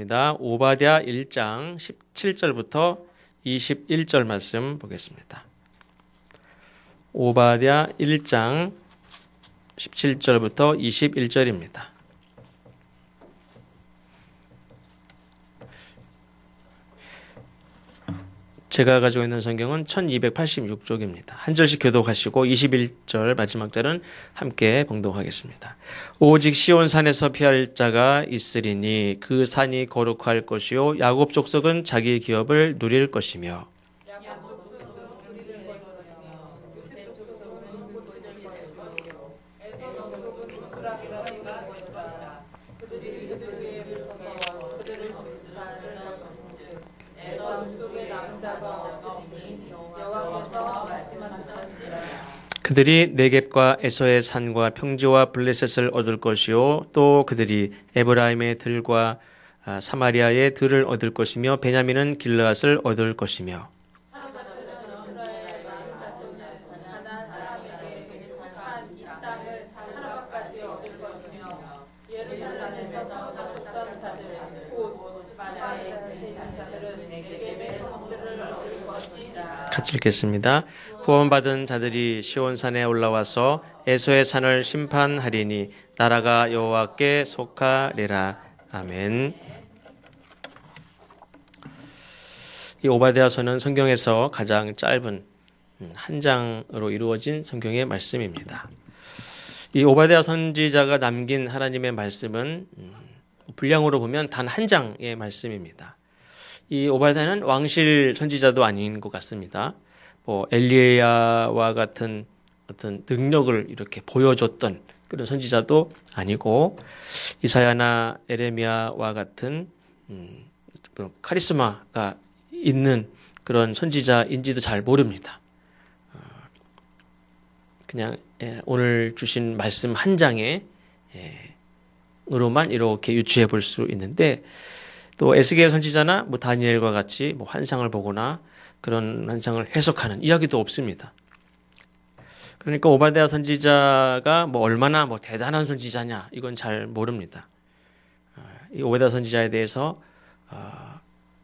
오바댜 1장 17절부터 21절 말씀 보겠습니다. 오바댜 1장 17절부터 21절입니다. 제가 가지고 있는 성경은 1286쪽입니다. 한 절씩 교독하시고 21절 마지막 절은 함께 봉독하겠습니다. 오직 시온산에서 피할 자가 있으리니 그 산이 거룩할 것이요 야곱 족속은 자기 기업을 누릴 것이며 그들이 네겝과 에서의 산과 평지와 블레셋을 얻을 것이요 또 그들이 에브라임의 들과 사마리아의 들을 얻을 것이며 베냐민은 길르앗을 얻을 것이며 같이 읽겠습니다. 구원받은 자들이 시온산에 올라와서 에서의 산을 심판하리니 나라가 여호와께 속하리라. 아멘. 이 오바댜서는 성경에서 가장 짧은 한 장으로 이루어진 성경의 말씀입니다. 이 오바댜 선지자가 남긴 하나님의 말씀은 분량으로 보면 단 한 장의 말씀입니다. 이 오바댜는 왕실 선지자도 아닌 것 같습니다. 엘리야와 같은 어떤 능력을 이렇게 보여줬던 그런 선지자도 아니고 이사야나 에레미야와 같은 그런 카리스마가 있는 그런 선지자인지도 잘 모릅니다. 그냥 오늘 주신 말씀 한 장에 으로만 이렇게 유추해 볼 수 있는데 또 에스겔 선지자나 다니엘과 같이 환상을 보거나 그런 환상을 해석하는 이야기도 없습니다. 그러니까 오바댜 선지자가 얼마나 대단한 선지자냐 이건 잘 모릅니다. 이 오바댜 선지자에 대해서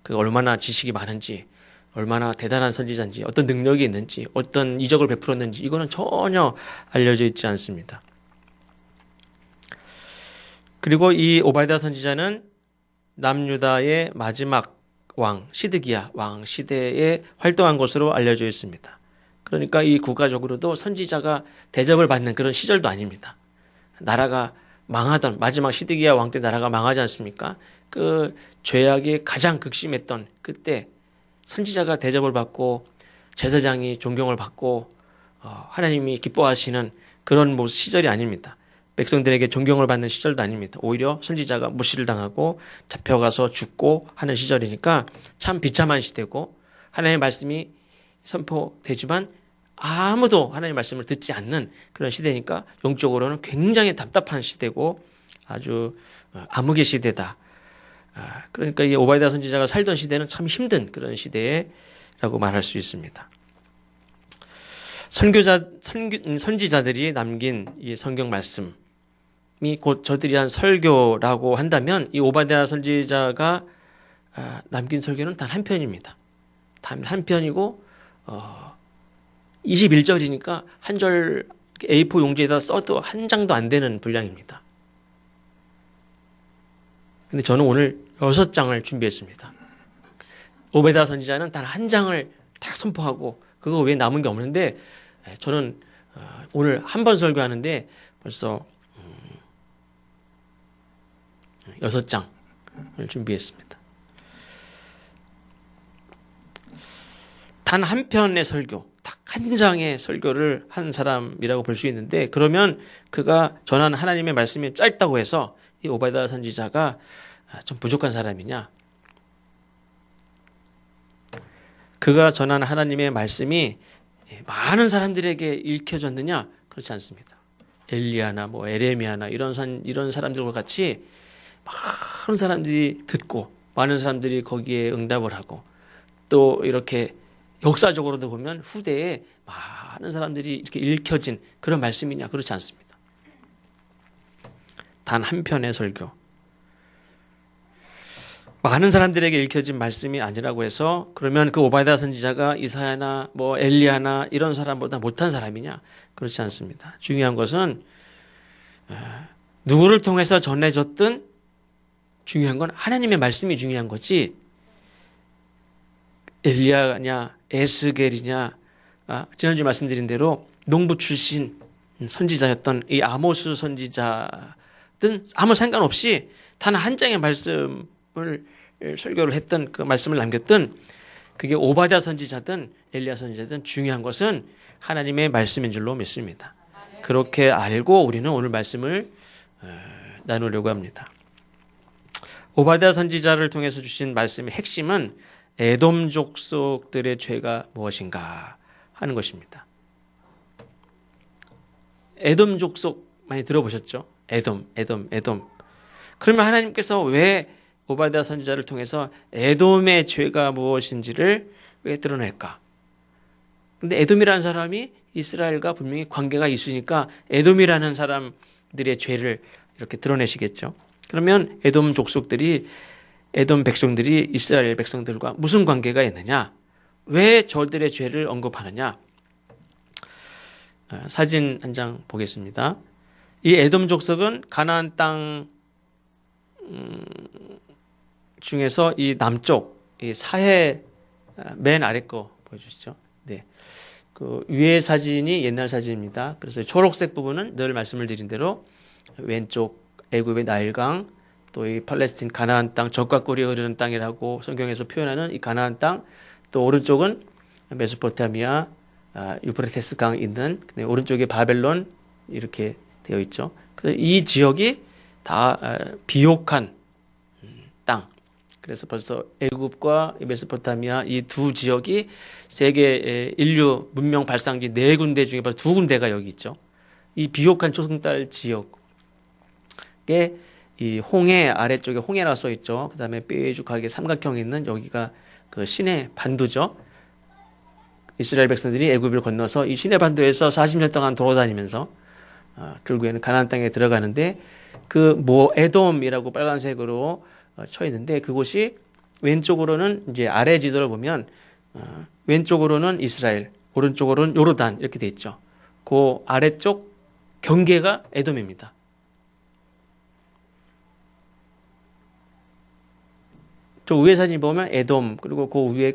그 얼마나 지식이 많은지, 얼마나 대단한 선지자인지, 어떤 능력이 있는지, 어떤 이적을 베풀었는지 이거는 전혀 알려져 있지 않습니다. 그리고 이 오바댜 선지자는 남유다의 마지막 왕 시드기야 왕 시대에 활동한 것으로 알려져 있습니다. 그러니까 이 국가적으로도 선지자가 대접을 받는 그런 시절도 아닙니다. 나라가 망하던 마지막 시드기야 왕 때 나라가 망하지 않습니까? 그 죄악이 가장 극심했던 그때 선지자가 대접을 받고 제사장이 존경을 받고 하나님이 기뻐하시는 그런 시절이 아닙니다. 백성들에게 존경을 받는 시절도 아닙니다. 오히려 선지자가 무시를 당하고 잡혀가서 죽고 하는 시절이니까 참 비참한 시대고 하나님의 말씀이 선포되지만 아무도 하나님의 말씀을 듣지 않는 그런 시대니까 영적으로는 굉장히 답답한 시대고 아주 암흑의 시대다. 그러니까 이 오바댜 선지자가 살던 시대는 참 힘든 그런 시대라고 말할 수 있습니다. 선지자들이 남긴 이 성경 말씀이 곧 저들이 한 설교라고 한다면 이 오바댜 선지자가 남긴 설교는 단 한 편입니다. 단 한 편이고 21절이니까 한 절 A4 용지에다 써도 한 장도 안 되는 분량입니다. 근데 저는 오늘 6장을 준비했습니다. 오바댜 선지자는 단 한 장을 딱 선포하고 그거 외에 남은 게 없는데 저는 오늘 한 번 설교하는데 벌써 6장을 준비했습니다. 단 한 편의 설교, 딱 한 장의 설교를 한 사람이라고 볼 수 있는데 그러면 그가 전하는 하나님의 말씀이 짧다고 해서 이 오바댜 선지자가 좀 부족한 사람이냐? 그가 전하는 하나님의 말씀이 많은 사람들에게 읽혀졌느냐? 그렇지 않습니다. 엘리야나 에레미야나 이런 사람들과 같이 많은 사람들이 듣고 많은 사람들이 거기에 응답을 하고 또 이렇게 역사적으로도 보면 후대에 많은 사람들이 이렇게 읽혀진 그런 말씀이냐? 그렇지 않습니다. 단 한 편의 설교. 많은 사람들에게 읽혀진 말씀이 아니라고 해서 그러면 그 오바댜 선지자가 이사야나 뭐 엘리야나 이런 사람보다 못한 사람이냐? 그렇지 않습니다. 중요한 것은 누구를 통해서 전해졌든 중요한 건 하나님의 말씀이 중요한 거지. 엘리야냐 에스겔이냐 지난주에 말씀드린 대로 농부 출신 선지자였던 이 아모스 선지자든 아무 상관없이 단 한 장의 말씀을 설교를 했던 그 말씀을 남겼던 그게 오바댜 선지자든 엘리야 선지자든 중요한 것은 하나님의 말씀인 줄로 믿습니다. 그렇게 알고 우리는 오늘 말씀을 나누려고 합니다. 오바댜 선지자를 통해서 주신 말씀의 핵심은 에돔 족속들의 죄가 무엇인가 하는 것입니다. 에돔 족속 많이 들어보셨죠? 에돔. 그러면 하나님께서 왜 오바댜 선지자를 통해서 에돔의 죄가 무엇인지를 왜 드러낼까? 근데 에돔이라는 사람이 이스라엘과 분명히 관계가 있으니까 에돔이라는 사람들의 죄를 이렇게 드러내시겠죠. 그러면 에돔 족속들이 에돔 백성들이 이스라엘 백성들과 무슨 관계가 있느냐? 왜 저들의 죄를 언급하느냐? 사진 한 장 보겠습니다. 이 에돔 족속은 가나안 땅 중에서 이 남쪽 이 사해 맨 아래 거 보여주시죠. 네, 그 위에 사진이 옛날 사진입니다. 그래서 초록색 부분은 늘 말씀을 드린 대로 왼쪽 애굽의 나일강, 또 이 팔레스틴 가나안 땅, 적과 꿀이 흐르는 땅이라고 성경에서 표현하는 이 가나안 땅, 또 오른쪽은 메소포타미아, 유프라테스 강 있는 오른쪽에 바벨론 이렇게 되어 있죠. 그래서 이 지역이 다 비옥한 땅. 그래서 벌써 애굽과 메소포타미아 이 두 지역이 세계 인류 문명 발상지 4군데 중에 벌써 2군데가 여기 있죠. 이 비옥한 초승달 지역에 이 홍해 아래쪽에 홍해라 써 있죠. 그다음에 뾰족하게 삼각형이 있는 여기가 그 시내 반도죠. 이스라엘 백성들이 애굽을 건너서 이 시내 반도에서 40년 동안 돌아다니면서 결국에는 가나안 땅에 들어가는데 그 에돔이라고 빨간색으로 쳐 있는데 그곳이 왼쪽으로는 이제 아래 지도를 보면 왼쪽으로는 이스라엘, 오른쪽으로는 요르단 이렇게 돼 있죠. 그 아래쪽 경계가 에돔입니다. 저 위에 사진 보면 에돔 그리고 그 위에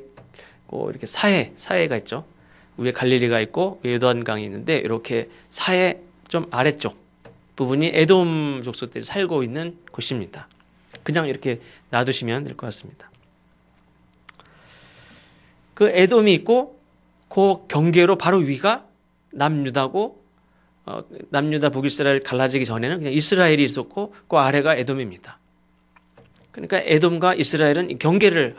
이렇게 사해가 있죠. 위에 갈릴리가 있고 요단강이 있는데 이렇게 사해 좀 아래쪽 부분이 에돔 족속들이 살고 있는 곳입니다. 그냥 이렇게 놔두시면 될 것 같습니다. 그 에돔이 있고 그 경계로 바로 위가 남유다고 남유다 북이스라엘 갈라지기 전에는 그냥 이스라엘이 있었고 그 아래가 에돔입니다. 그러니까 에돔과 이스라엘은 경계를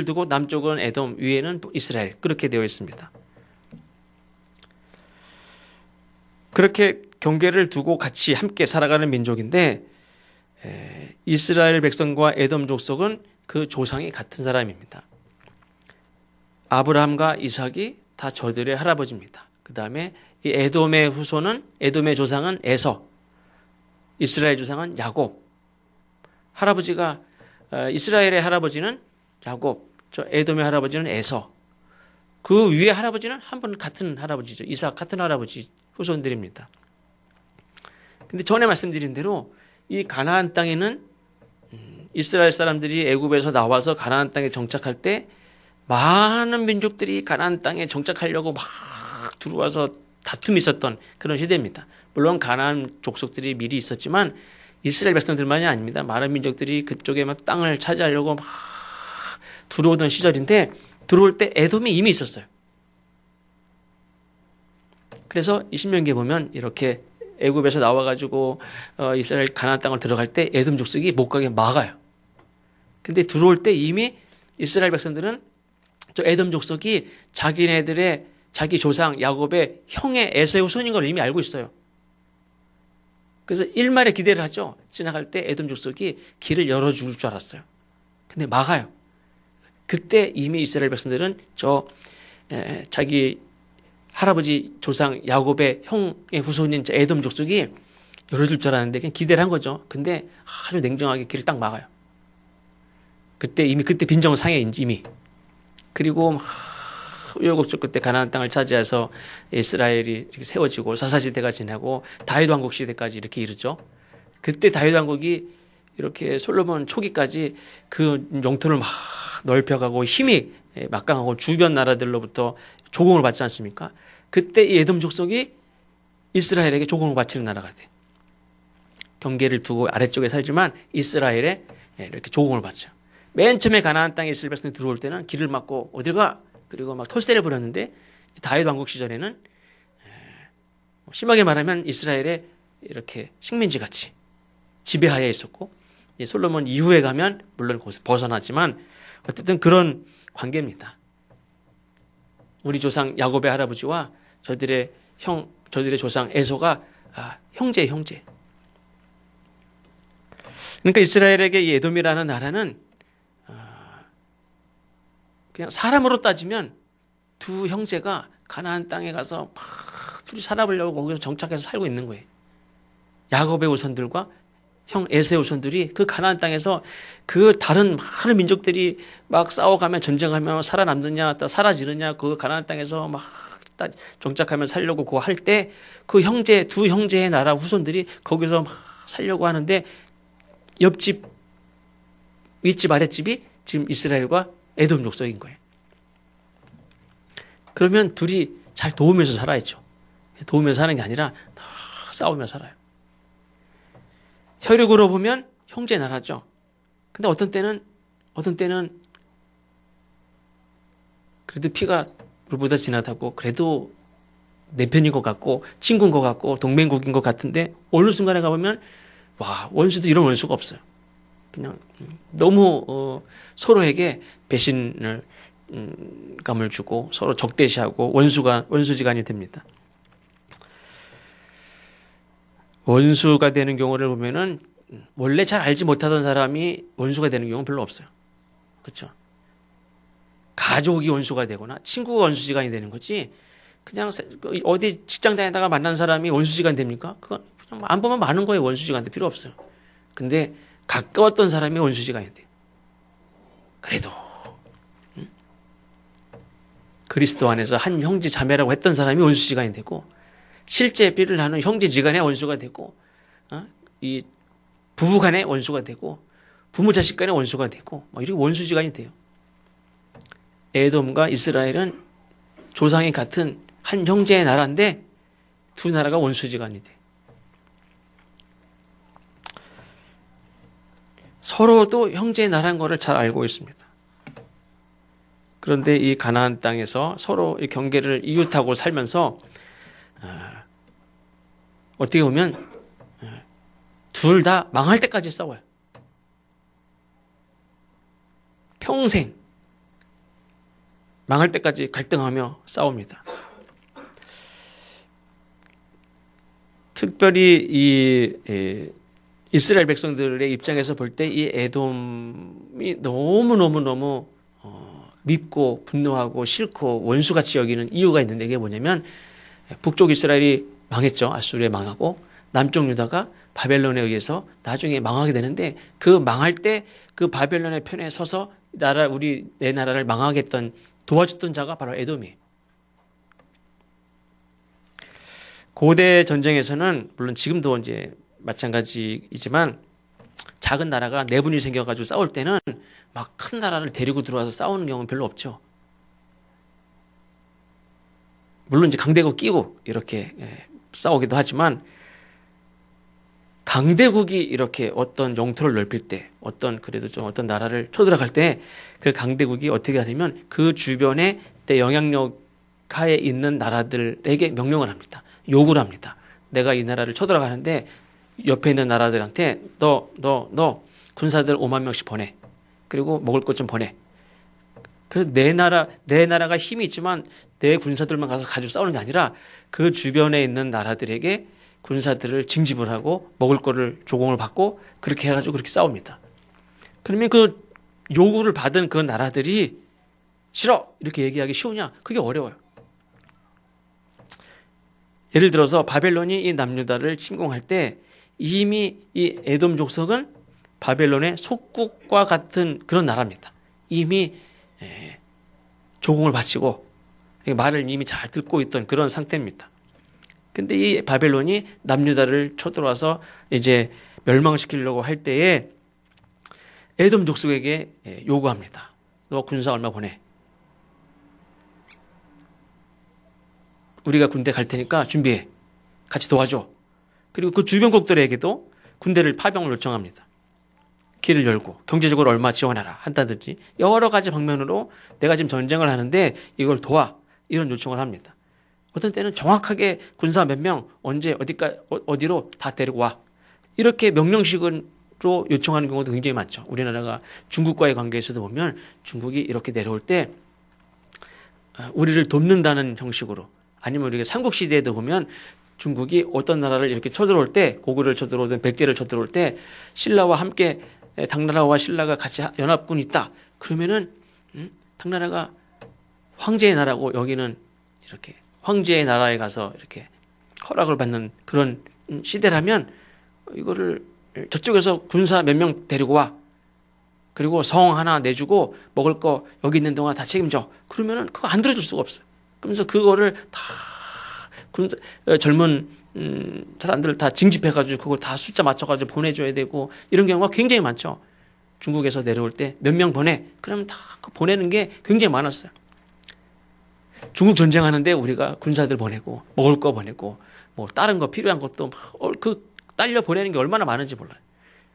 두고 남쪽은 에돔, 위에는 이스라엘 그렇게 되어 있습니다. 그렇게 경계를 두고 같이 함께 살아가는 민족인데 이스라엘 백성과 에돔 족속은 그 조상이 같은 사람입니다. 아브라함과 이삭이 다 저들의 할아버지입니다. 그 다음에 이 에돔의 후손은 에돔의 조상은 에서, 이스라엘 조상은 야곱. 할아버지가 이스라엘의 할아버지는 야곱, 저 에돔의 할아버지는 에서. 그 위에 할아버지는 한 분 같은 할아버지죠. 이삭 같은 할아버지 후손들입니다. 근데 전에 말씀드린 대로 이 가나안 땅에는 이스라엘 사람들이 애굽에서 나와서 가나안 땅에 정착할 때 많은 민족들이 가나안 땅에 정착하려고 막 들어와서 다툼이 있었던 그런 시대입니다. 물론 가나안 족속들이 미리 있었지만 이스라엘 백성들만이 아닙니다. 많은 민족들이 그쪽에 막 땅을 차지하려고 막 들어오던 시절인데 들어올 때 에돔이 이미 있었어요. 그래서 이 신명기에 보면 이렇게 애굽에서 나와가지고 이스라엘 가나안 땅을 들어갈 때 에돔 족속이 못 가게 막아요. 근데 들어올 때 이미 이스라엘 백성들은 저 에돔 족속이 자기네들의 자기 조상 야곱의 형의 에서의 후손인 걸 이미 알고 있어요. 그래서 일말에 기대를 하죠. 지나갈 때 에돔 족속이 길을 열어줄 줄 알았어요. 근데 막아요. 그때 이미 이스라엘 백성들은 자기 할아버지 조상 야곱의 형의 후손인 에돔 족속이 열어줄 줄 알았는데 그냥 기대를 한 거죠. 근데 아주 냉정하게 길을 딱 막아요. 그때 빈정은 상해 이미. 그리고 막 우여곡절 끝에 가나안 땅을 차지해서 이스라엘이 이렇게 세워지고 사사시대가 지나고 다윗 왕국 시대까지 이렇게 이르죠. 그때 다윗 왕국이 이렇게 솔로몬 초기까지 그 영토를 막 넓혀가고 힘이 막강하고 주변 나라들로부터 조공을 받지 않습니까? 그때 이 에돔 족속이 이스라엘에게 조공을 바치는 나라가 돼. 경계를 두고 아래쪽에 살지만 이스라엘에 이렇게 조공을 받죠. 맨 처음에 가나안 땅에 이스라엘 백성이 들어올 때는 길을 막고 어딜 가? 그리고 막 털세를 부렸는데 다윗 왕국 시절에는 심하게 말하면 이스라엘에 이렇게 식민지 같이 지배하에 있었고 솔로몬 이후에 가면 물론 거기서 벗어나지만 어쨌든 그런 관계입니다. 우리 조상 야곱의 할아버지와 저들의 조상 에서가 형제. 그러니까 이스라엘에게 이 에돔이라는 나라는 그냥 사람으로 따지면 두 형제가 가나안 땅에 가서 막 둘이 살아보려고 거기서 정착해서 살고 있는 거예요. 야곱의 후손들과 형 에서의 후손들이 그 가나안 땅에서 그 다른 많은 민족들이 막 싸워가며 전쟁하며 살아남느냐 사라지느냐 그 가나안 땅에서 막 정착하며 살려고 그거 할 때 그 두 형제의 나라 후손들이 거기서 막 살려고 하는데 옆집 윗집 아랫집이 지금 이스라엘과 에돔 족속인 거예요. 그러면 둘이 잘 도우면서 살아야죠. 도우면서 사는 게 아니라 다 싸우며 살아요. 혈육으로 보면 형제 나라죠. 근데 어떤 때는 그래도 피가 우리보다 진하다고 그래도 내 편인 것 같고 친구인 것 같고 동맹국인 것 같은데 어느 순간에 가보면 와 원수도 이런 원수가 없어요. 그냥 너무 서로에게 배신을 감을 주고 서로 적대시하고 원수지간이 됩니다. 원수가 되는 경우를 보면은 원래 잘 알지 못하던 사람이 원수가 되는 경우는 별로 없어요. 그렇죠? 가족이 원수가 되거나 친구가 원수지간이 되는 거지. 그냥 어디 직장 다니다가 만난 사람이 원수지간이 됩니까? 그건 그냥 안 보면 많은 거예요. 원수지간도 필요 없어요. 근데 가까웠던 사람이 원수지간이 돼요. 그래도 그리스도 안에서 한 형제 자매라고 했던 사람이 원수지간이 되고 실제 삐를 나눈 형제지간의 원수가 되고 이 부부간의 원수가 되고 부모 자식 간의 원수가 되고 이렇게 원수지간이 돼요. 에돔과 이스라엘은 조상이 같은 한 형제의 나라인데 두 나라가 원수지간이 돼. 서로도 형제의 나라인 것을 잘 알고 있습니다. 그런데 이 가나안 땅에서 서로 이 경계를 이웃하고 살면서 어떻게 보면 둘 다 망할 때까지 싸워요. 평생 망할 때까지 갈등하며 싸웁니다. 특별히 이 이스라엘 백성들의 입장에서 볼 때 이 에돔이 너무 밉고 분노하고 싫고 원수같이 여기는 이유가 있는데 이게 뭐냐면 북쪽 이스라엘이 망했죠. 아수르에 망하고 남쪽 유다가 바벨론에 의해서 나중에 망하게 되는데 그 망할 때 그 바벨론의 편에 서서 내 나라를 망하게 했던 도와줬던 자가 바로 에돔이에요. 고대 전쟁에서는 물론 지금도 이제 마찬가지이지만 작은 나라가 내분이 생겨가지고 싸울 때는 막 큰 나라를 데리고 들어와서 싸우는 경우는 별로 없죠. 물론 이제 강대국 끼고 이렇게 싸우기도 하지만 강대국이 이렇게 어떤 영토를 넓힐 때 그래도 좀 어떤 나라를 쳐들어갈 때 그 강대국이 어떻게 하냐면 그 주변에 내 영향력 하에 있는 나라들에게 명령을 합니다. 요구를 합니다. 내가 이 나라를 쳐들어가는데 옆에 있는 나라들한테 너 군사들 5만 명씩 보내. 그리고 먹을 것 좀 보내. 그래서 내 나라가 힘이 있지만 내 군사들만 가서 가지고 싸우는 게 아니라 그 주변에 있는 나라들에게 군사들을 징집을 하고 먹을 거를 조공을 받고 그렇게 해가지고 그렇게 싸웁니다. 그러면 그 요구를 받은 그 나라들이 싫어! 이렇게 얘기하기 쉬우냐? 그게 어려워요. 예를 들어서 바벨론이 이 남유다를 침공할 때 이미 이 에돔 족속은 바벨론의 속국과 같은 그런 나라입니다. 이미 조공을 바치고 말을 이미 잘 듣고 있던 그런 상태입니다. 근데 이 바벨론이 남유다를 쳐들어와서 이제 멸망시키려고 할 때에 에돔 족속에게 요구합니다. 너 군사 얼마 보내. 우리가 군대 갈 테니까 준비해. 같이 도와줘. 그리고 그 주변국들에게도 군대를 파병을 요청합니다. 길을 열고 경제적으로 얼마 지원하라 한다든지 여러 가지 방면으로 내가 지금 전쟁을 하는데 이걸 도와 이런 요청을 합니다. 어떤 때는 정확하게 군사 몇 명 언제 어디로 다 데리고 와 이렇게 명령식으로 요청하는 경우도 굉장히 많죠. 우리나라가 중국과의 관계에서도 보면 중국이 이렇게 내려올 때 우리를 돕는다는 형식으로 아니면 우리가 삼국시대에도 보면 중국이 어떤 나라를 이렇게 쳐들어올 때 고구려를 쳐들어오든 백제를 쳐들어올 때 신라와 함께 당나라와 신라가 같이 연합군이 있다. 그러면은 당나라가 황제의 나라고 여기는 이렇게 황제의 나라에 가서 이렇게 허락을 받는 그런 시대라면 이거를 저쪽에서 군사 몇 명 데리고 와. 그리고 성 하나 내주고 먹을 거 여기 있는 동안 다 책임져. 그러면은 그거 안 들어줄 수가 없어요. 그러면서 그거를 다 젊은 사람들을 다 징집해가지고 그걸 다 숫자 맞춰가지고 보내줘야 되고 이런 경우가 굉장히 많죠. 중국에서 내려올 때 몇 명 보내. 그러면 다 보내는 게 굉장히 많았어요. 중국 전쟁하는데 우리가 군사들 보내고 먹을 거 보내고 뭐 다른 거 필요한 것도 그 딸려 보내는 게 얼마나 많은지 몰라요.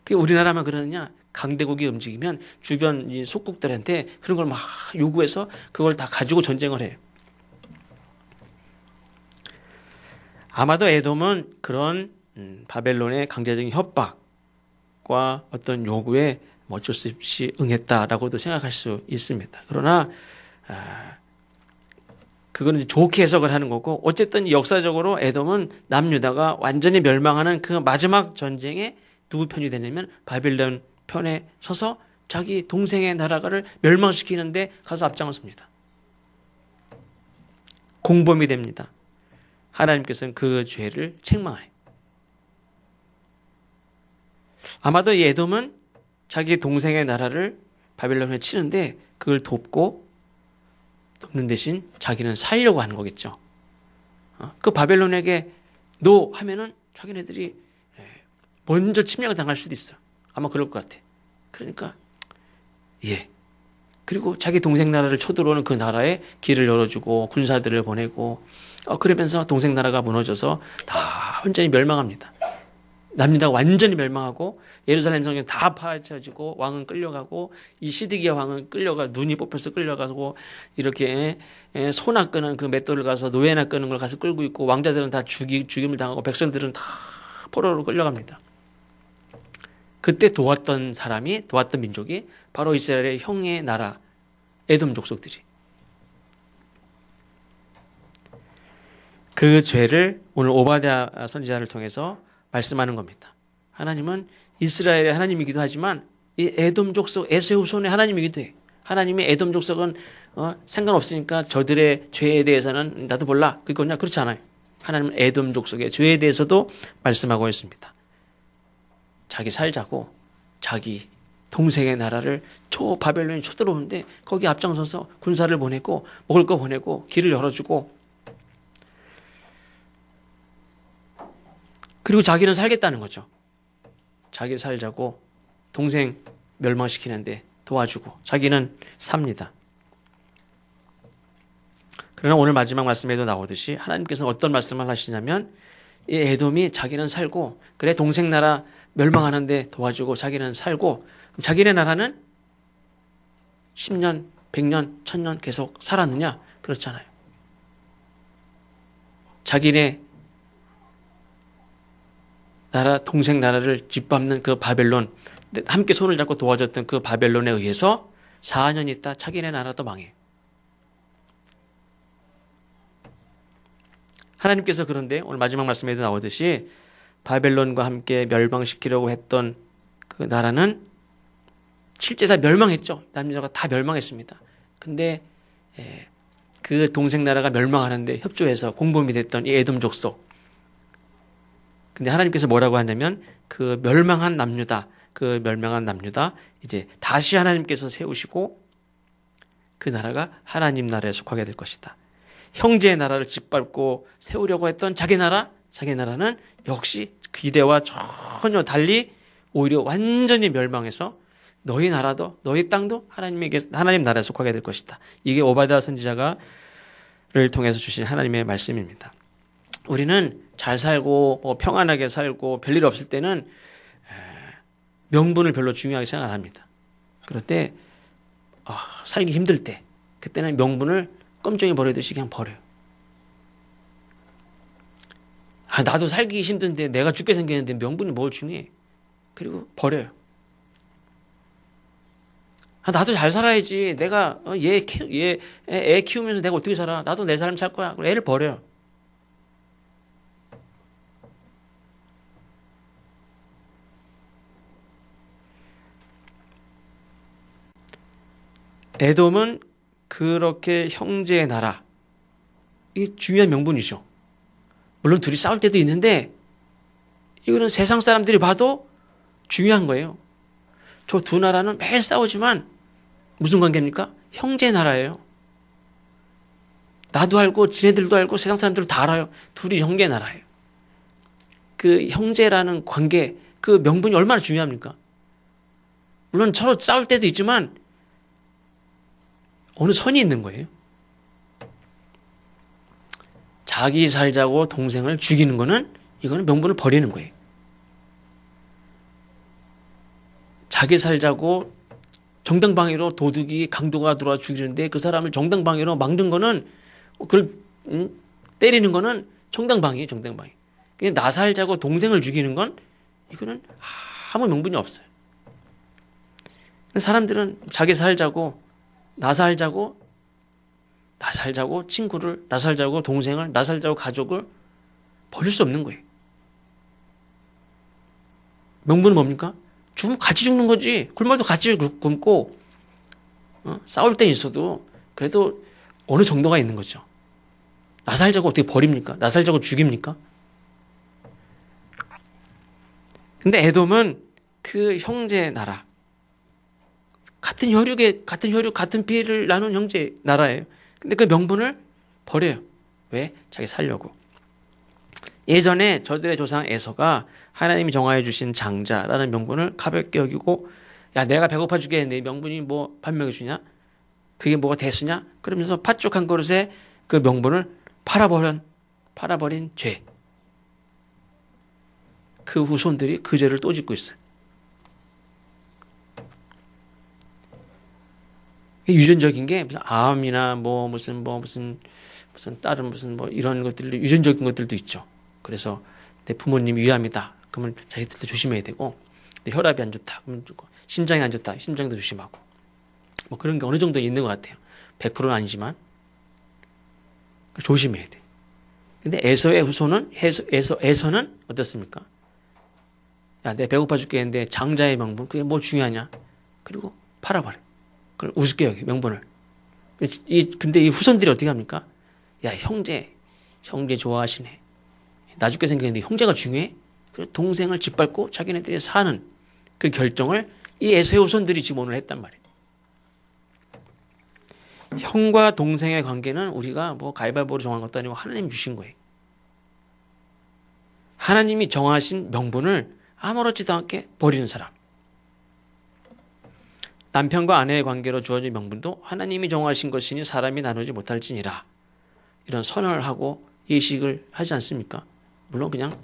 그게 우리나라만 그러느냐? 강대국이 움직이면 주변 이 속국들한테 그런 걸 막 요구해서 그걸 다 가지고 전쟁을 해요. 아마도 에돔은 그런 바벨론의 강제적인 협박과 어떤 요구에 어쩔 수 없이 응했다라고도 생각할 수 있습니다. 그러나 그거는 좋게 해석을 하는 거고 어쨌든 역사적으로 에돔은 남유다가 완전히 멸망하는 그 마지막 전쟁에 누구 편이 되냐면 바벨론 편에 서서 자기 동생의 나라를 멸망시키는데 가서 앞장섭니다. 공범이 됩니다. 하나님께서는 그 죄를 책망해요. 아마도 이 에돔은 자기 동생의 나라를 바벨론에 치는데 그걸 돕는 대신 자기는 살려고 하는 거겠죠. 그 바벨론에게 노 하면은 자기네들이 먼저 침략을 당할 수도 있어요. 아마 그럴 것 같아. 그러니까 그리고 자기 동생 나라를 쳐들어오는 그 나라에 길을 열어주고 군사들을 보내고 그러면서 동생 나라가 무너져서 다 완전히 멸망합니다. 남유다가 완전히 멸망하고 예루살렘 성전 다 파헤쳐지고 왕은 끌려가고 이 시드기야 왕은 눈이 뽑혀서 끌려가고 이렇게 소나 끄는 그 맷돌을 가서 노예나 끄는 걸 가서 끌고 있고 왕자들은 다 죽임을 당하고 백성들은 다 포로로 끌려갑니다. 그때 도왔던 민족이 바로 이스라엘의 형의 나라 에돔 족속들이 그 죄를 오늘 오바댜 선지자를 통해서 말씀하는 겁니다. 하나님은 이스라엘의 하나님이기도 하지만 이 에돔 족속 에서의 후손의 하나님이기도 해. 하나님이 에돔 족속은 상관없으니까 저들의 죄에 대해서는 나도 몰라. 그렇지 않아요. 하나님은 에돔 족속의 죄에 대해서도 말씀하고 있습니다. 자기 살자고 자기 동생의 나라를 바벨론이 쳐들어오는데 거기 앞장서서 군사를 보내고 먹을 거 보내고 길을 열어주고 그리고 자기는 살겠다는 거죠. 자기 살자고 동생 멸망시키는데 도와주고 자기는 삽니다. 그러나 오늘 마지막 말씀에도 나오듯이 하나님께서는 어떤 말씀을 하시냐면 이 에돔이 자기는 살고 그래 동생 나라 멸망하는데 도와주고 자기는 살고 그럼 자기네 나라는 10년, 100년, 1000년 계속 살았느냐? 그렇잖아요. 자기네 나라 동생 나라를 짓밟는 그 바벨론 함께 손을 잡고 도와줬던 그 바벨론에 의해서 4년 있다 자기네 나라도 망해. 하나님께서 그런데 오늘 마지막 말씀에도 나오듯이 바벨론과 함께 멸망시키려고 했던 그 나라는 실제 다 멸망했죠. 남유다가 다 멸망했습니다. 근데 그 동생 나라가 멸망하는데 협조해서 공범이 됐던 이 에돔 족속 근데 하나님께서 뭐라고 하냐면 그 멸망한 남유다, 그 멸망한 남유다 이제 다시 하나님께서 세우시고 그 나라가 하나님 나라에 속하게 될 것이다. 형제의 나라를 짓밟고 세우려고 했던 자기 나라는 역시 기대와 전혀 달리 오히려 완전히 멸망해서 너희 나라도 너희 땅도 하나님 나라에 속하게 될 것이다. 이게 오바댜 선지자를 통해서 주신 하나님의 말씀입니다. 우리는 잘 살고 평안하게 살고 별일 없을 때는 명분을 별로 중요하게 생각 안 합니다. 그럴 때 살기 힘들 때 그때는 명분을 껌종이 버리듯이 그냥 버려요. 나도 살기 힘든데 내가 죽게 생겼는데 명분이 뭘 중요해. 그리고 버려요. 나도 잘 살아야지. 내가 애 키우면서 내가 어떻게 살아. 나도 내 삶 살 거야. 애를 버려요. 에돔은 그렇게 형제의 나라, 이게 중요한 명분이죠. 물론 둘이 싸울 때도 있는데 이거는 세상 사람들이 봐도 중요한 거예요. 저 두 나라는 매일 싸우지만 무슨 관계입니까? 형제의 나라예요. 나도 알고 지네들도 알고 세상 사람들도 다 알아요. 둘이 형제의 나라예요. 그 형제라는 관계, 그 명분이 얼마나 중요합니까? 물론 서로 싸울 때도 있지만 어느 선이 있는 거예요. 자기 살자고 동생을 죽이는 거는 이거는 명분을 버리는 거예요. 자기 살자고 정당방위로 도둑이 강도가 들어와 죽이는데 그 사람을 정당방위로 막는 거는 그걸 때리는 거는 정당방위예요. 정당방위. 나 살자고 동생을 죽이는 건 이거는 아무 명분이 없어요. 사람들은 자기 살자고 나 살자고 친구를, 나 살자고 동생을, 나 살자고 가족을 버릴 수 없는 거예요. 명분은 뭡니까? 죽으면 같이 죽는 거지. 굶어도 같이 굶고 싸울 땐 있어도 그래도 어느 정도가 있는 거죠. 나 살자고 어떻게 버립니까? 나 살자고 죽입니까? 근데 에돔은 그 형제 나라, 같은 혈육, 같은 피를 나눈 형제 나라예요. 근데 그 명분을 버려요. 왜? 자기 살려고. 예전에 저들의 조상 에서가 하나님이 정하여 주신 장자라는 명분을 가볍게 여기고, 야, 내가 배고파 죽겠는데 명분이 뭐 반명해 주냐? 그게 뭐가 대수냐? 그러면서 팥죽 한 그릇에 그 명분을 팔아버린 죄. 그 후손들이 그 죄를 또 짓고 있어요. 유전적인 게 무슨 암이나 무슨 다른 무슨 이런 것들 유전적인 것들도 있죠. 그래서 내 부모님 위암이다. 그러면 자식들도 조심해야 되고, 내 혈압이 안 좋다. 그러면 심장이 안 좋다. 심장도 조심하고. 그런 게 어느 정도 있는 것 같아요. 100%는 아니지만 조심해야 돼. 근데 에서의 후손은 에서는 어떻습니까? 야, 내 배고파 죽겠는데 장자의 명분 그게 뭐 중요하냐? 그리고 팔아버려. 그걸 우습게 여기 명분을. 근데 이 후손들이 어떻게 합니까? 야, 형제 좋아하시네. 나 죽게 생겼는데 형제가 중요해? 그래서 동생을 짓밟고 자기네들이 사는 그 결정을 이 에서의 후손들이 지금 오늘 했단 말이에요. 형과 동생의 관계는 우리가 가위바위보로 정한 것도 아니고 하나님 주신 거예요. 하나님이 정하신 명분을 아무렇지도 않게 버리는 사람. 남편과 아내의 관계로 주어진 명분도 하나님이 정하신 것이니 사람이 나누지 못할지니라. 이런 선언을 하고 예식을 하지 않습니까? 물론 그냥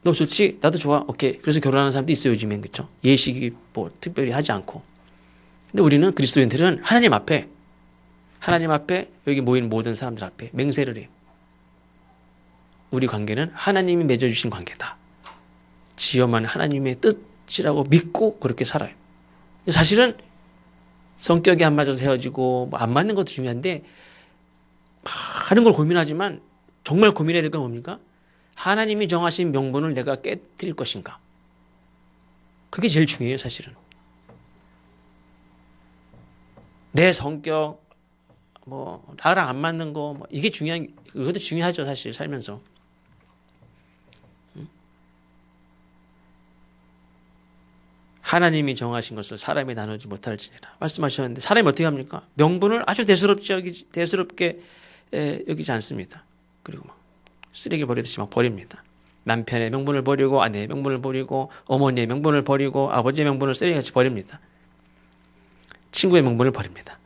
너 좋지? 나도 좋아. 오케이. 그래서 결혼하는 사람도 있어요. 요즘엔. 그렇죠? 예식이 특별히 하지 않고. 근데 우리는 그리스도인들은 하나님 앞에 여기 모인 모든 사람들 앞에 맹세를 해요. 우리 관계는 하나님이 맺어주신 관계다. 지엄한 하나님의 뜻이라고 믿고 그렇게 살아요. 사실은 성격이 안 맞아서 헤어지고 안 맞는 것도 중요한데 많은 걸 고민하지만 정말 고민해야 될 건 뭡니까? 하나님이 정하신 명분을 내가 깨뜨릴 것인가? 그게 제일 중요해요, 사실은. 내 성격, 나랑 안 맞는 거, 이게 그것도 중요하죠, 사실, 살면서. 하나님이 정하신 것을 사람이 나누지 못할지니라 말씀하셨는데 사람이 어떻게 합니까? 명분을 아주 대수롭게 여기지 않습니다. 그리고 막 쓰레기 버리듯이 막 버립니다. 남편의 명분을 버리고 아내의 명분을 버리고 어머니의 명분을 버리고 아버지의 명분을 쓰레기같이 버립니다. 친구의 명분을 버립니다.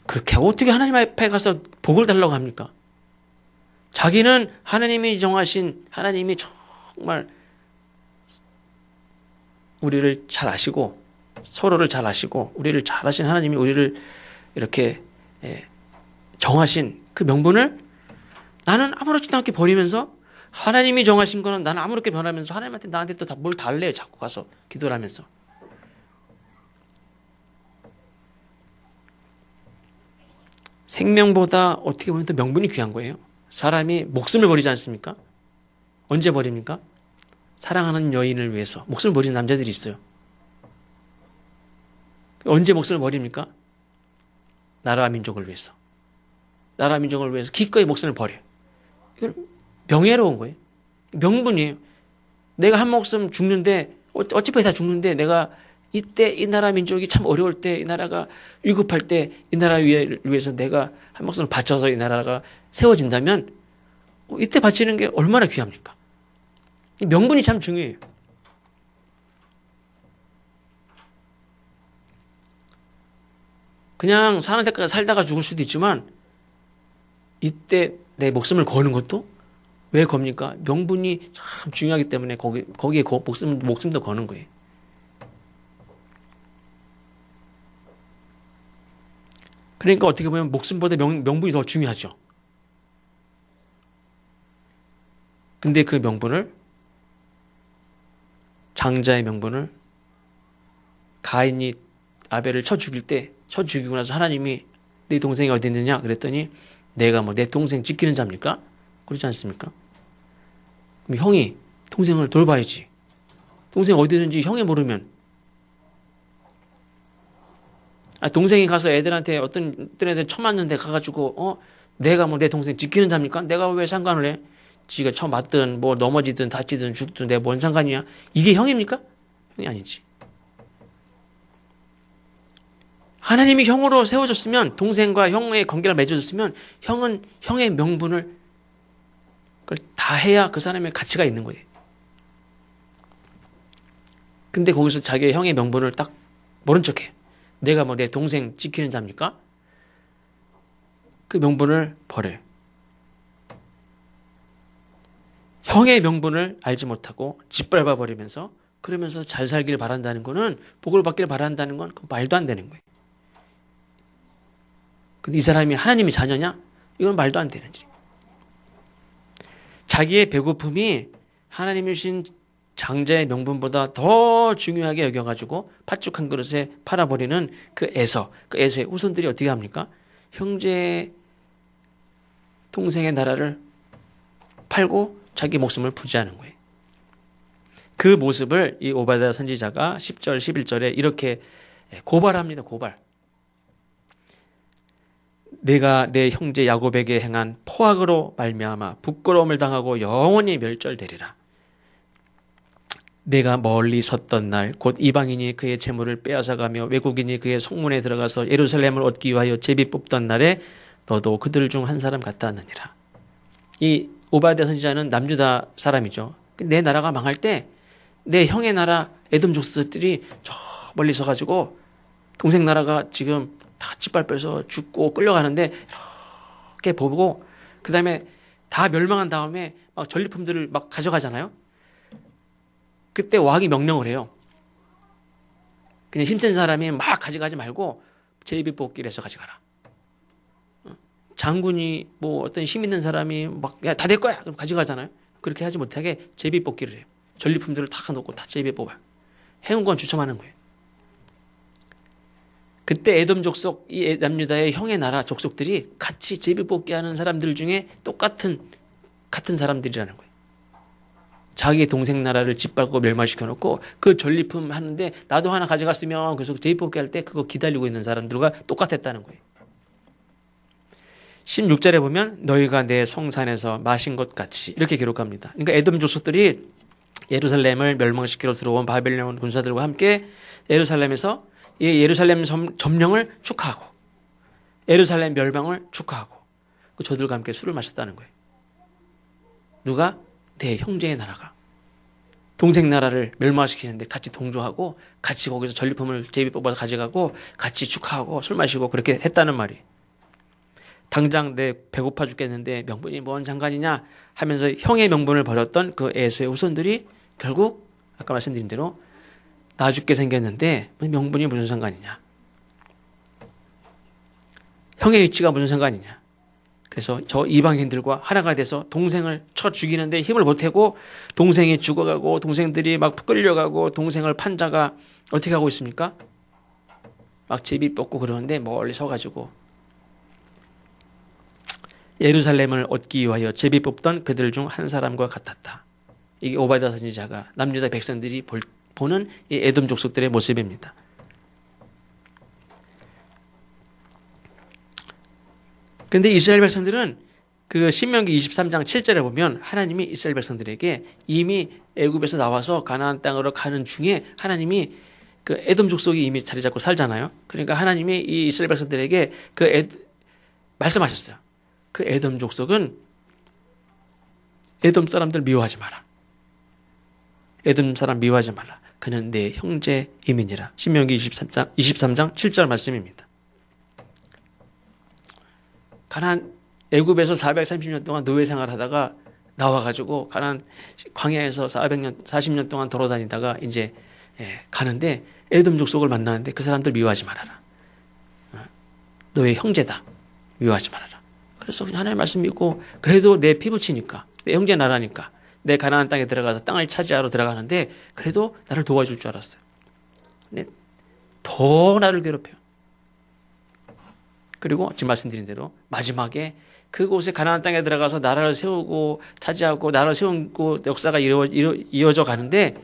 그렇게 하고 어떻게 하나님 앞에 가서 복을 달라고 합니까? 자기는 하나님이 정하신 하나님이 정말 우리를 잘 아시고 서로를 잘 아시고 우리를 잘 아신 하나님이 우리를 이렇게 정하신 그 명분을 나는 아무렇지도 않게 버리면서 하나님이 정하신 거는 나는 아무렇게 변하면서 하나님한테 나한테 또 뭘 달래요. 자꾸 가서 기도를 하면서. 생명보다 어떻게 보면 또 명분이 귀한 거예요. 사람이 목숨을 버리지 않습니까? 언제 버립니까? 사랑하는 여인을 위해서 목숨을 버리는 남자들이 있어요. 언제 목숨을 버립니까? 나라와 민족을 위해서. 나라와 민족을 위해서 기꺼이 목숨을 버려요. 이건 명예로운 거예요. 명분이에요. 내가 한 목숨 죽는데 어차피 다 죽는데 내가 이때 이 나라 민족이 참 어려울 때 이 나라가 위급할 때 이 나라 위해서 내가 한 목숨을 바쳐서 이 나라가 세워진다면 이때 바치는 게 얼마나 귀합니까? 명분이 참 중요해요. 그냥 사는 데까지 살다가 죽을 수도 있지만 이때 내 목숨을 거는 것도 왜 겁니까? 명분이 참 중요하기 때문에 거기에 목숨도 거는 거예요. 그러니까 어떻게 보면 목숨보다 명분이 더 중요하죠. 근데 그 명분을 장자의 명분을 가인이 아벨을 쳐 죽이고 나서 하나님이 네 동생이 어디 있느냐 그랬더니 내가 뭐 내 동생 지키는 자입니까? 그렇지 않습니까? 그럼 형이 동생을 돌봐야지. 동생 어디 있는지 형이 모르면 동생이 가서 애들한테 어떤 애들 처맞는데 가가지고 내가 뭐 내 동생 지키는 자입니까? 내가 왜 상관을 해? 지가 처 맞든 뭐 넘어지든 다치든 죽든 내가 뭔 상관이야? 이게 형입니까? 형이 아니지. 하나님이 형으로 세워졌으면 동생과 형의 관계를 맺어줬으면 형은 형의 명분을 그걸 다 해야 그 사람의 가치가 있는 거예요. 근데 거기서 자기의 형의 명분을 딱 모른 척해. 내가 뭐 내 동생 지키는 자입니까? 그 명분을 버려요. 형의 명분을 알지 못하고 짓밟아 버리면서 그러면서 잘 살길 바란다는 거는 복을 받길 바란다는 건 말도 안 되는 거예요. 근데 이 사람이 하나님의 자녀냐? 이건 말도 안 되는 일. 자기의 배고픔이 하나님이 주신 장자의 명분보다 더 중요하게 여겨가지고 팥죽 한 그릇에 팔아버리는 그 에서의 후손들이 어떻게 합니까? 형제 동생의 나라를 팔고 자기 목숨을 부지하는 거예요. 그 모습을 이 오바댜 선지자가 10절, 11절에 이렇게 고발합니다. 고발. 내가 내 형제 야곱에게 행한 포악으로 말미암아 부끄러움을 당하고 영원히 멸절되리라. 내가 멀리 섰던 날 곧 이방인이 그의 재물을 빼앗아가며 외국인이 그의 속문에 들어가서 예루살렘을 얻기 위하여 제비 뽑던 날에 너도 그들 중 한 사람 같았느니라. 이 오바댜 선지자는 남유다 사람이죠. 내 나라가 망할 때 내 형의 나라 에돔 족속들이 저 멀리 서가지고 동생 나라가 지금 다 짓밟혀서 죽고 끌려가는데 이렇게 보고 그 다음에 다 멸망한 다음에 막 전리품들을 막 가져가잖아요. 그때 왕이 명령을 해요. 그냥 힘센 사람이 막 가져가지 말고 제비뽑기를 해서 가져가라. 장군이 뭐 어떤 힘 있는 사람이 막 야, 다 될 거야. 그럼 가져가잖아요. 그렇게 하지 못하게 제비뽑기를 해요. 전리품들을 다 놓고 다 제비 뽑아요. 해운 건 추첨하는 거예요. 그때 에돔 족속, 이 남유다의 형의 나라 족속들이 같이 제비뽑기 하는 사람들 중에 같은 사람들이라는 거예요. 자기 동생 나라를 짓밟고 멸망시켜놓고 그 전리품 하는데 나도 하나 가져갔으면 그래서 제비뽑기 할 때 그거 기다리고 있는 사람들과 똑같았다는 거예요. 16절에 보면 너희가 내 성산에서 마신 것 같이 이렇게 기록합니다. 그러니까 에돔 족속들이 예루살렘을 멸망시키러 들어온 바벨론 군사들과 함께 예루살렘에서 이 예루살렘 점령을 축하하고 예루살렘 멸망을 축하하고 저들과 함께 술을 마셨다는 거예요. 누가? 내 형제의 나라가 동생 나라를 멸망시키는데 같이 동조하고 같이 거기서 전리품을 제비 뽑아서 가져가고 같이 축하하고 술 마시고 그렇게 했다는 말이에요. 당장 내 배고파 죽겠는데 명분이 뭔 상관이냐 하면서 형의 명분을 버렸던 그 에서의 후손들이 결국 아까 말씀드린 대로 나 죽게 생겼는데 명분이 무슨 상관이냐. 형의 위치가 무슨 상관이냐. 그래서 저 이방인들과 하나가 돼서 동생을 쳐 죽이는데 힘을 보태고 동생이 죽어가고 동생들이 막 끌려가고 동생을 판 자가 어떻게 하고 있습니까? 막 제비 뽑고 그러는데 멀리 서가지고 예루살렘을 얻기 위하여 제비 뽑던 그들 중 한 사람과 같았다. 이게 오바댜 선지자가 남유다 백성들이 보는 이 에돔 족속들의 모습입니다. 그런데 이스라엘 백성들은 그 신명기 23장 7절에 보면 하나님이 이스라엘 백성들에게 이미 애굽에서 나와서 가나안 땅으로 가는 중에 하나님이 그 에돔 족속이 이미 자리 잡고 살잖아요. 그러니까 하나님이 이 이스라엘 백성들에게 말씀하셨어요. 그 에돔 족속은 에돔 사람들 미워하지 마라. 에돔 사람 미워하지 말라. 그는 내 형제 이민이라. 신명기 23장 7절 말씀입니다. 가나안 애굽에서 430년 동안 노예 생활하다가 나와가지고 가나안 광야에서 40년 동안 돌아다니다가 이제 가는데 에돔 족속을 만나는데 그 사람들 미워하지 말아라. 너의 형제다. 미워하지 말아라. 그래서 그냥 하나님의 말씀 믿고 그래도 내 피부치니까 내 형제 나라니까 내 가나안 땅에 들어가서 땅을 차지하러 들어가는데 그래도 나를 도와줄 줄 알았어요. 근데 더 나를 괴롭혀요. 그리고 지금 말씀드린 대로 마지막에 그곳에 가나안 땅에 들어가서 나라를 세우고 차지하고 나라를 세우고 역사가 이어져 가는데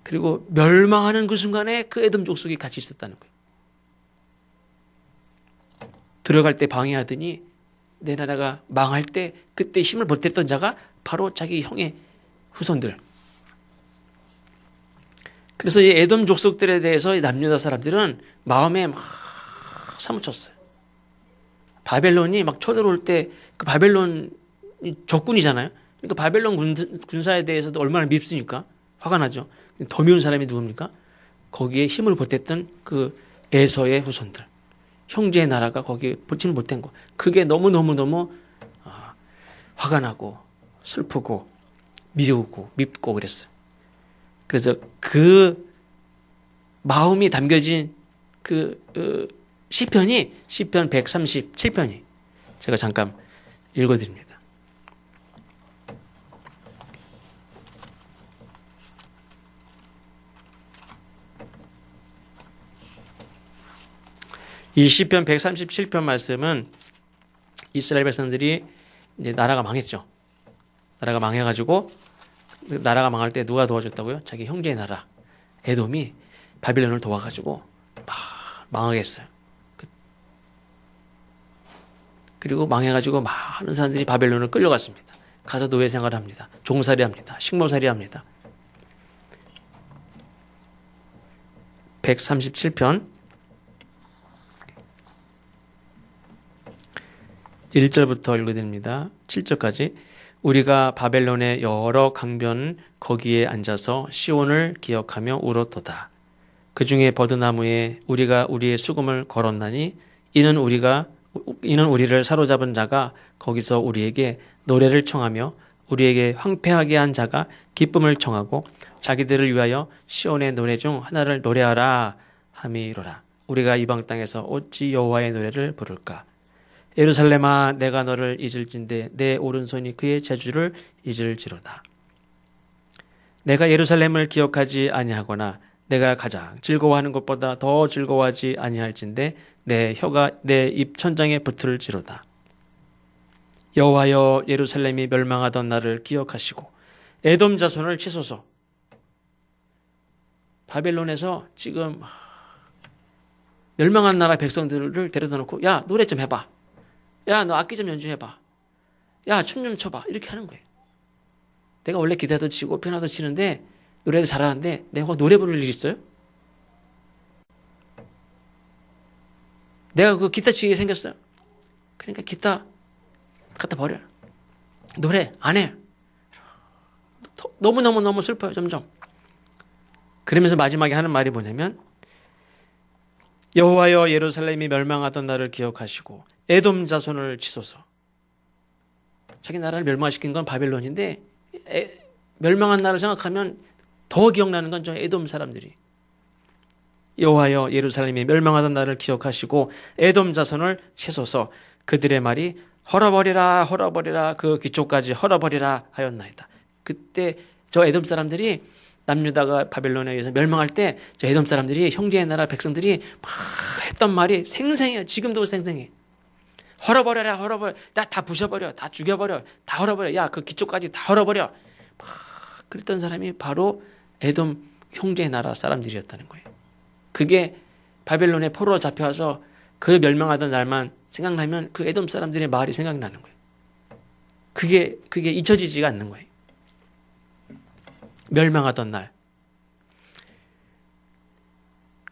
그리고 멸망하는 그 순간에 그 에돔 족속이 같이 있었다는 거예요. 들어갈 때 방해하더니 내 나라가 망할 때 그때 힘을 보탰던 자가 바로 자기 형의 후손들. 그래서 이 에돔 족속들에 대해서 남유다 사람들은 마음에 막 사무쳤어요. 바벨론이 막 쳐들어올 때 그 바벨론 적군이잖아요. 그러니까 바벨론 군사에 대해서도 얼마나 밉습니까? 화가 나죠. 더 미운 사람이 누굽니까? 거기에 힘을 보탰던 그 에서의 후손들. 형제의 나라가 거기에 붙지는 못한 거. 그게 너무너무너무 화가 나고 슬프고 미우고 밉고 그랬어요. 그래서 그 마음이 담겨진 그 시편이 시편 137편이 제가 잠깐 읽어드립니다. 이 시편 137편 말씀은 이스라엘 백성들이 이제 나라가 망했죠. 나라가 망해가지고 나라가 망할 때 누가 도와줬다고요? 자기 형제의 나라 에돔이 바빌론을 도와가지고 막 망하게 했어요. 그리고 망해가지고 많은 사람들이 바벨론을 끌려갔습니다. 가서 노예 생활을 합니다. 종살이 합니다. 식모살이 합니다. 137편 1절부터 읽어드립니다. 7절까지. 우리가 바벨론의 여러 강변 거기에 앉아서 시온을 기억하며 울었도다. 그 중에 버드나무에 우리가 우리의 수금을 걸었나니 이는 우리를 사로잡은 자가 거기서 우리에게 노래를 청하며 우리에게 황폐하게 한 자가 기쁨을 청하고 자기들을 위하여 시온의 노래 중 하나를 노래하라 함이로라. 우리가 이방 땅에서 어찌 여호와의 노래를 부를까? 예루살렘아 내가 너를 잊을진대 내 오른손이 그의 재주를 잊을지로다. 내가 예루살렘을 기억하지 아니하거나 내가 가장 즐거워하는 것보다 더 즐거워하지 아니할진대 내 혀가 내 입 천장에 붙을지로다. 여호와여 예루살렘이 멸망하던 날을 기억하시고 에돔 자손을 치소서. 바벨론에서 지금 멸망한 나라 백성들을 데려다 놓고 야 노래 좀 해봐. 야 너 악기 좀 연주해봐. 야 춤 좀 춰봐. 이렇게 하는 거예요. 내가 원래 기타도 치고 피아노도 치는데 노래도 잘하는데 내가 노래 부를 일 있어요? 내가 그 기타 치게 생겼어요. 그러니까 기타 갖다 버려. 노래 안 해. 너무너무 슬퍼요. 점점. 그러면서 마지막에 하는 말이 뭐냐면 여호와여 예루살렘이 멸망하던 날을 기억하시고 에돔 자손을 치소서. 자기 나라를 멸망시킨 건 바벨론인데 멸망한 날을 생각하면 더 기억나는 건 저 에돔 사람들이. 여호와여 예루살렘이 멸망하던 날을 기억하시고 에돔 자손을 치소서. 그들의 말이 헐어버리라 헐어버리라 그 귀족까지 헐어버리라 하였나이다. 그때 저 에돔 사람들이 남유다가 바벨론에 의해서 멸망할 때 저 에돔 사람들이 형제의 나라 백성들이 막 했던 말이 생생해요. 지금도 생생해. 헐어버려라 헐어버려. 다 부셔버려. 다 죽여버려. 다 헐어버려. 야 그 귀족까지 다 헐어버려. 막 그랬던 사람이 바로 에돔 형제의 나라 사람들이었다는 거예요. 그게 바벨론에 포로로 잡혀와서 그 멸망하던 날만 생각나면 그 에돔 사람들의 말이 생각나는 거예요. 그게 잊혀지지가 않는 거예요. 멸망하던 날.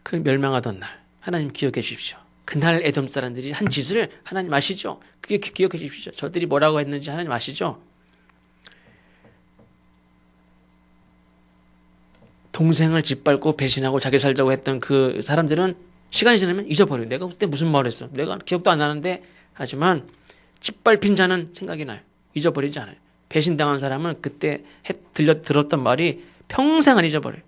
그 멸망하던 날. 하나님 기억해 주십시오. 그날 에돔 사람들이 한 짓을 하나님 아시죠? 그게 기억해 주십시오. 저들이 뭐라고 했는지 하나님 아시죠? 동생을 짓밟고 배신하고 자기 살자고 했던 그 사람들은 시간이 지나면 잊어버려요. 내가 그때 무슨 말을 했어? 내가 기억도 안 나는데 하지만 짓밟힌 자는 생각이 나요. 잊어버리지 않아요. 배신당한 사람은 그때 들었던 말이 평생 안 잊어버려요.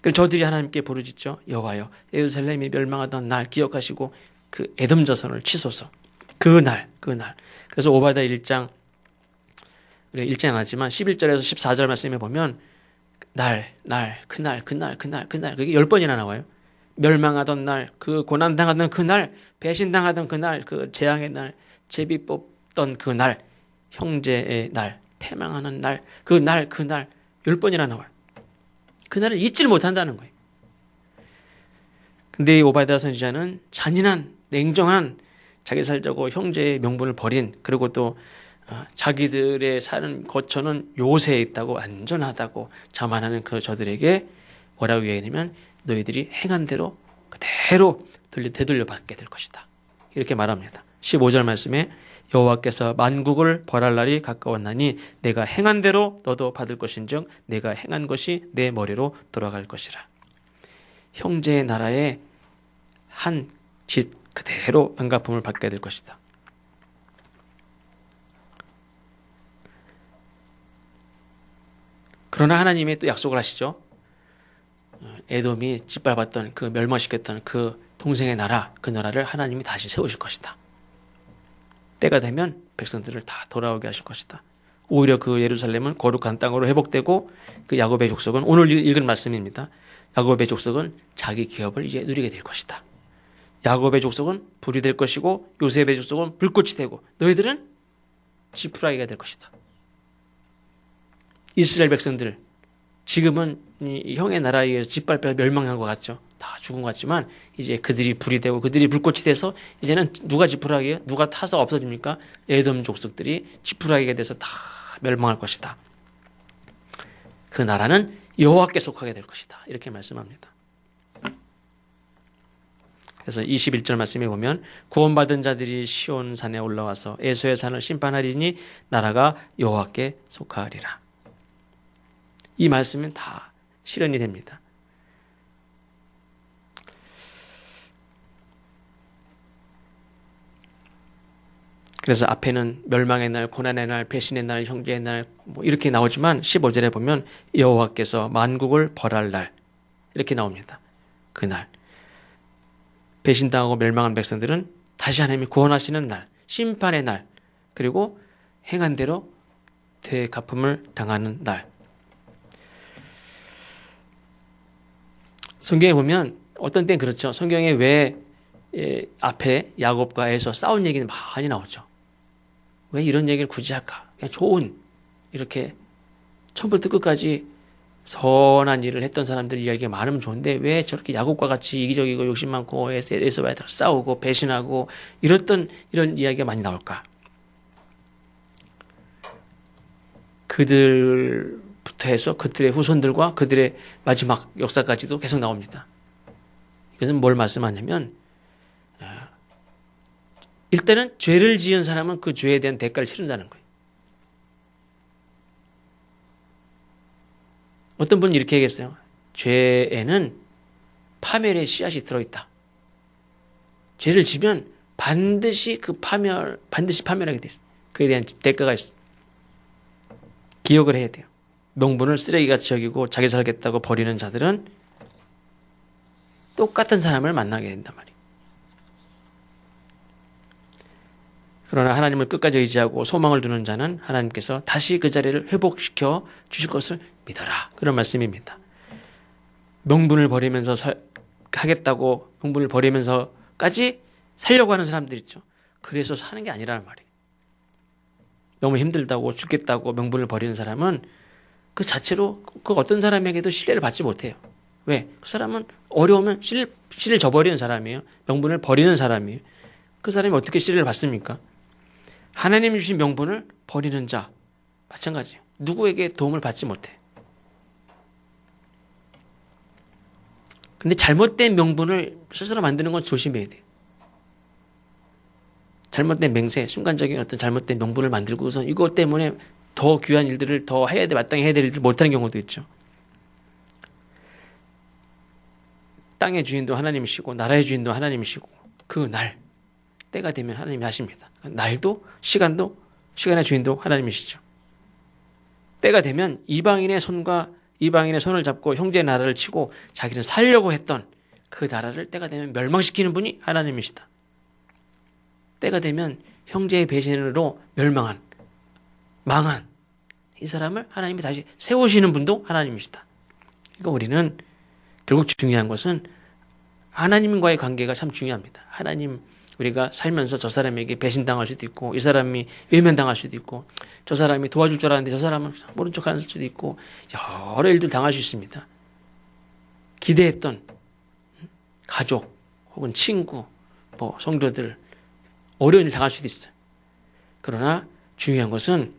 그래서 저들이 하나님께 부르짖죠. 여호와여 예루살렘이 멸망하던 날 기억하시고 그 에돔 자손을 치소서. 그날. 그래서 오바댜 1장 우리가 읽지 않았지만 11절에서 14절 말씀에 보면 그날 그게 10번이나 나와요. 멸망하던 날, 그 고난당하던 그날, 배신당하던 그날, 그 재앙의 날, 제비 뽑던 그날, 형제의 날, 패망하는 날, 그날 10번이나 나와요. 그날을 잊지를 못한다는 거예요. 근데 이 오바댜 선지자는 잔인한, 냉정한 자기 살자고 형제의 명분을 버린, 그리고 또 자기들의 사는 거처는 요새에 있다고 안전하다고 자만하는 그 저들에게 뭐라고 얘기하냐면 너희들이 행한 대로 그대로 되돌려 받게 될 것이다. 이렇게 말합니다. 15절 말씀에 여호와께서 만국을 벌할 날이 가까웠나니 내가 행한 대로 너도 받을 것인즉 내가 행한 것이 내 머리로 돌아갈 것이라. 형제의 나라에 한 짓 그대로 안갚음을 받게 될 것이다. 그러나 하나님이 또 약속을 하시죠. 에돔이 짓밟았던 그 멸망시켰던 그 동생의 나라, 그 나라를 하나님이 다시 세우실 것이다. 때가 되면 백성들을 다 돌아오게 하실 것이다. 오히려 그 예루살렘은 거룩한 땅으로 회복되고 그 야곱의 족속은 오늘 읽은 말씀입니다. 야곱의 족속은 자기 기업을 이제 누리게 될 것이다. 야곱의 족속은 불이 될 것이고 요셉의 족속은 불꽃이 되고 너희들은 지푸라기가 될 것이다. 이스라엘 백성들 지금은 이 형의 나라에 의해서 짓밟혀 멸망한 것 같죠. 다 죽은 것 같지만 이제 그들이 불이 되고 그들이 불꽃이 돼서 이제는 누가 지푸라기예요? 누가 타서 없어집니까? 에돔 족속들이 지푸라기가 돼서 다 멸망할 것이다. 그 나라는 여호와께 속하게 될 것이다. 이렇게 말씀합니다. 그래서 21절 말씀에 보면 구원받은 자들이 시온 산에 올라와서 에소의 산을 심판하리니 나라가 여호와께 속하리라. 이 말씀은 다 실현이 됩니다. 그래서 앞에는 멸망의 날, 고난의 날, 배신의 날, 형제의 날 이렇게 나오지만 15절에 보면 여호와께서 만국을 벌할 날 이렇게 나옵니다. 그날 배신당하고 멸망한 백성들은 다시 하나님이 구원하시는 날, 심판의 날, 그리고 행한 대로 되갚음을 당하는 날. 성경에 보면 어떤 때는 그렇죠. 성경에 왜 앞에 야곱과 에서 싸운 얘기는 많이 나오죠. 왜 이런 얘기를 굳이 할까? 그냥 좋은 이렇게 처음부터 끝까지 선한 일을 했던 사람들 이야기가 많으면 좋은데 왜 저렇게 야곱과 같이 이기적이고 욕심 많고 에서와 싸우고 배신하고 이런 이야기가 많이 나올까? 그들부터 해서 그들의 후손들과 그들의 마지막 역사까지도 계속 나옵니다. 이것은 뭘 말씀하냐면 일단은 죄를 지은 사람은 그 죄에 대한 대가를 치른다는 거예요. 어떤 분은 이렇게 얘기했어요. 죄에는 파멸의 씨앗이 들어있다. 죄를 지면 반드시 파멸하게 돼 있어요. 그에 대한 대가가 있어. 기억을 해야 돼요. 명분을 쓰레기같이 여기고 자기 살겠다고 버리는 자들은 똑같은 사람을 만나게 된단 말이에요. 그러나 하나님을 끝까지 의지하고 소망을 두는 자는 하나님께서 다시 그 자리를 회복시켜 주실 것을 믿어라. 그런 말씀입니다. 명분을 버리면서 하겠다고 명분을 버리면서까지 살려고 하는 사람들 있죠. 그래서 사는 게 아니라는 말이에요. 너무 힘들다고 죽겠다고 명분을 버리는 사람은 그 자체로 그 어떤 사람에게도 신뢰를 받지 못해요. 왜? 그 사람은 어려우면 신뢰를 저버리는 사람이에요. 명분을 버리는 사람이에요. 그 사람이 어떻게 신뢰를 받습니까? 하나님이 주신 명분을 버리는 자 마찬가지예요. 누구에게 도움을 받지 못해. 근데 잘못된 명분을 스스로 만드는 건 조심해야 돼요. 잘못된 맹세, 순간적인 어떤 잘못된 명분을 만들고서 이것 때문에 더 귀한 일들을 더 해야 돼, 마땅히 해야 될 일들을 못하는 경우도 있죠. 땅의 주인도 하나님이시고 나라의 주인도 하나님이시고 그 날, 때가 되면 하나님이 하십니다. 날도 시간도 시간의 주인도 하나님이시죠. 때가 되면 이방인의 손을 잡고 형제의 나라를 치고 자기는 살려고 했던 그 나라를 때가 되면 멸망시키는 분이 하나님이시다. 때가 되면 형제의 배신으로 망한 이 사람을 하나님이 다시 세우시는 분도 하나님이시다. 그러니까 우리는 결국 중요한 것은 하나님과의 관계가 참 중요합니다. 하나님, 우리가 살면서 저 사람에게 배신당할 수도 있고 이 사람이 외면당할 수도 있고 저 사람이 도와줄 줄 알았는데 저 사람은 모른 척하는 수도 있고 여러 일들 당할 수 있습니다. 기대했던 가족 혹은 친구, 성도들 어려운 일 당할 수도 있어요. 그러나 중요한 것은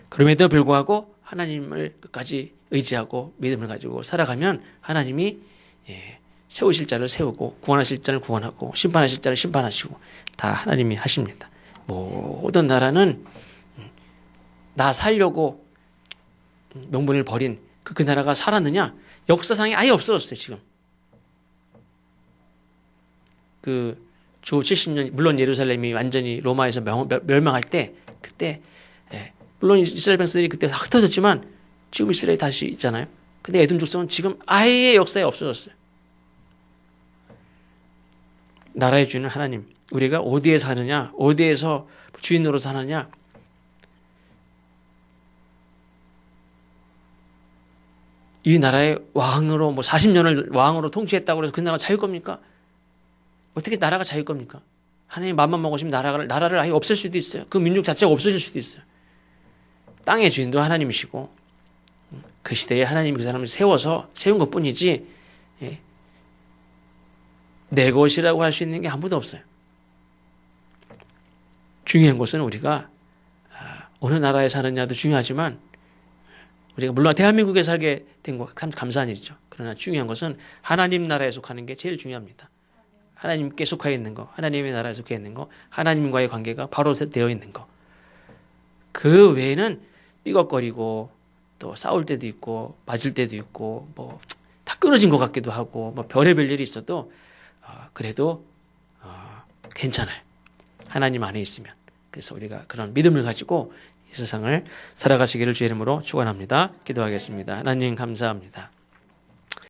그럼에도 불구하고 하나님을 끝까지 의지하고 믿음을 가지고 살아가면 하나님이 세우실 자를 세우고 구원하실 자를 구원하고 심판하실 자를 심판하시고 다 하나님이 하십니다. 모든 나라는 나 살려고 명분을 버린 그 나라가 살았느냐? 역사상에 아예 없어졌어요. 지금 그 주 70년 물론 예루살렘이 완전히 로마에서 멸망할 때 그때 물론 이스라엘 백성들이 그때 다 흩어졌지만 지금 이스라엘이 다시 있잖아요. 근데 에돔 족속은 지금 아예 역사에 없어졌어요. 나라의 주인은 하나님. 우리가 어디에 사느냐, 어디에서 주인으로 사느냐. 이 나라의 왕으로 40년을 왕으로 통치했다고 해서 그 나라가 자유일 겁니까? 어떻게 나라가 자유일 겁니까? 하나님 마음만 먹으시면 나라를 아예 없앨 수도 있어요. 그 민족 자체가 없어질 수도 있어요. 땅의 주인도 하나님이시고 그 시대에 하나님이 그 사람을 세운 것뿐이지 내 것이라고 할 수 있는 게 아무도 없어요. 중요한 것은 우리가 어느 나라에 사느냐도 중요하지만 우리가 물론 대한민국에 살게 된 거 참 감사한 일이죠. 그러나 중요한 것은 하나님 나라에 속하는 게 제일 중요합니다. 하나님께 속해 있는 거, 하나님의 나라에 속해 있는 거, 하나님과의 관계가 바로 되어 있는 거. 그 외에는 삐걱거리고 또 싸울 때도 있고 맞을 때도 있고 다 끊어진 것 같기도 하고 별의별 일이 있어도 그래도 괜찮아요. 하나님 안에 있으면. 그래서 우리가 그런 믿음을 가지고 이 세상을 살아가시기를 주의 이름으로 축원합니다. 기도하겠습니다. 하나님 감사합니다.